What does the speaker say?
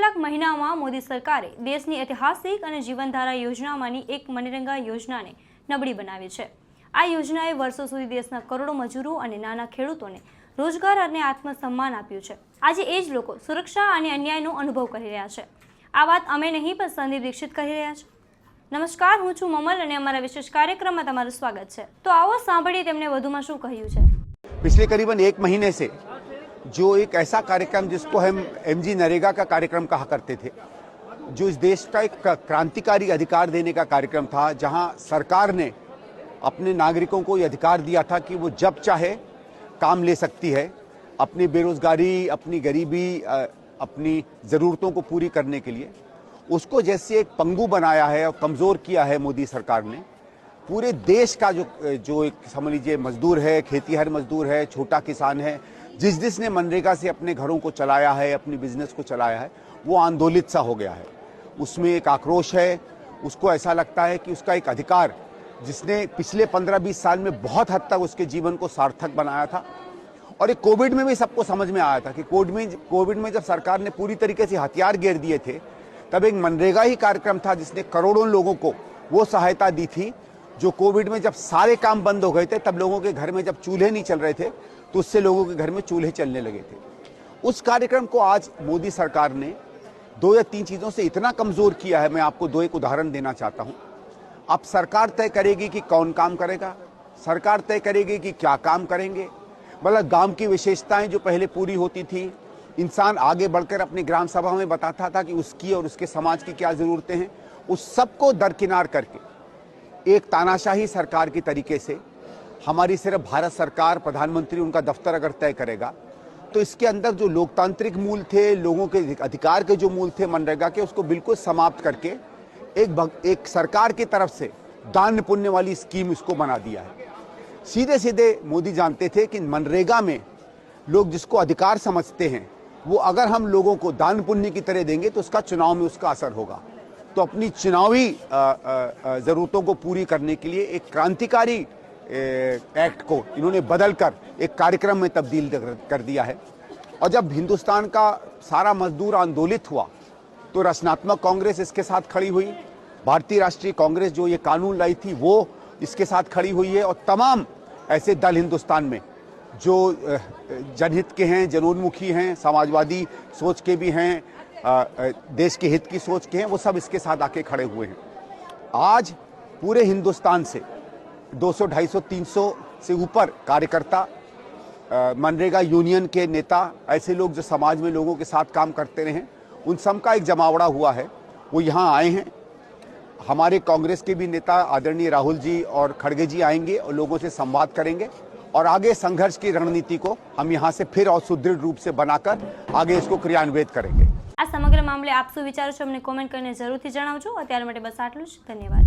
કેટલાક મહિનાઓમાં મોદી સરકારે દેશની ઐતિહાસિક અને જીવનધારા યોજનામાંની એક મનરેગા યોજનાને નબળી બનાવી છે। આ યોજનાએ વર્ષો સુધી દેશના કરોડો મજૂરો અને નાના ખેડૂતોને રોજગાર અને આત્મસન્માન આપ્યું છે। આજે એ જ લોકો સુરક્ષા અને અન્યાયનો અનુભવ કરી રહ્યા છે। આ વાત અમે નહીં પણ સંદીપ દીક્ષિત કહી રહ્યા છે। નમસ્કાર, હું છું મમલ અને અમારા વિશેષ કાર્યક્રમમાં તમારું સ્વાગત છે। તો આવો સાંભળીએ તેમણે વધુમાં શું કહ્યું છે। पिछले करीबन एक महीने से जो एक ऐसा कार्यक्रम जिसको हम एमजी नरेगा का कार्यक्रम कहा करते थे, जो इस देश का एक क्रांतिकारी अधिकार देने का कार्यक्रम था, जहां सरकार ने अपने नागरिकों को ये अधिकार दिया था कि वो जब चाहे काम ले सकती है, अपनी बेरोजगारी, अपनी गरीबी, अपनी ज़रूरतों को पूरी करने के लिए उसको जैसे एक पंगु बनाया है और कमज़ोर किया है मोदी सरकार ने। पूरे देश का जो एक समझ लीजिए मजदूर है, खेतीहर मजदूर है, छोटा किसान है, जिसने मनरेगा से अपने घरों को चलाया है, अपनी बिजनेस को चलाया है, वो आंदोलित सा हो गया है। उसमें एक आक्रोश है। उसको ऐसा लगता है कि उसका एक अधिकार जिसने पिछले 15-20 साल में बहुत हद तक उसके जीवन को सार्थक बनाया था, और एक कोविड में भी सबको समझ में आया था कि कोविड में जब सरकार ने पूरी तरीके से हथियार घेर दिए थे, तब एक मनरेगा ही कार्यक्रम था जिसने करोड़ों लोगों को वो सहायता दी थी जो कोविड में जब सारे काम बंद हो गए थे, तब लोगों के घर में जब चूल्हे नहीं चल रहे थे तो उससे लोगों के घर में चूल्हे चलने लगे थे। उस कार्यक्रम को आज मोदी सरकार ने 2 या 3 चीज़ों से इतना कमज़ोर किया है। मैं आपको 2 एक उदाहरण देना चाहता हूँ। अब सरकार तय करेगी कि कौन काम करेगा, सरकार तय करेगी कि क्या काम करेंगे। मतलब गांव की विशेषताएं जो पहले पूरी होती थी, इंसान आगे बढ़कर अपनी ग्राम सभा में बताता था कि उसकी और उसके समाज की क्या ज़रूरतें हैं, उस सबको दरकिनार करके एक तानाशाही सरकार की तरीके से हमारी सिर्फ भारत सरकार, प्रधानमंत्री, उनका दफ्तर अगर तय करेगा, तो इसके अंदर जो लोकतांत्रिक मूल थे, लोगों के अधिकार के जो मूल थे मनरेगा के, उसको बिल्कुल समाप्त करके एक सरकार की तरफ से दान पुण्य वाली स्कीम इसको बना दिया है। सीधे सीधे मोदी जानते थे कि मनरेगा में लोग जिसको अधिकार समझते हैं, वो अगर हम लोगों को दान पुण्य की तरह देंगे तो उसका चुनाव में उसका असर होगा। तो अपनी चुनावी ज़रूरतों को पूरी करने के लिए एक क्रांतिकारी एक्ट को इन्होंने बदलकर एक कार्यक्रम में तब्दील कर दिया है। और जब हिंदुस्तान का सारा मजदूर आंदोलित हुआ तो रचनात्मक कांग्रेस इसके साथ खड़ी हुई, भारतीय राष्ट्रीय कांग्रेस जो ये कानून लाई थी वो इसके साथ खड़ी हुई है, और तमाम ऐसे दल हिंदुस्तान में जो जनहित के हैं, जनोन्मुखी हैं, समाजवादी सोच के भी हैं, देश के हित की सोच के हैं, वो सब इसके साथ आके खड़े हुए हैं। आज पूरे हिंदुस्तान से 200, 250, 300 से ऊपर कार्यकर्ता, मनरेगा यूनियन के नेता, ऐसे लोग जो समाज में लोगों के साथ काम करते रहे, उन सब का एक जमावड़ा हुआ है। वो यहाँ आए हैं। हमारे कांग्रेस के भी नेता आदरणीय राहुल जी और खड़गे जी आएंगे और लोगों से संवाद करेंगे, और आगे संघर्ष की रणनीति को हम यहाँ से फिर और सुदृढ़ रूप से बनाकर आगे इसको क्रियान्वित करेंगे। આ સમગ્ર મામલે આપ શું વિચારો છો અમને કોમેન્ટ કરીને જરૂરથી જણાવજો। અત્યાર માટે બસ આટલું જ। ધન્યવાદ।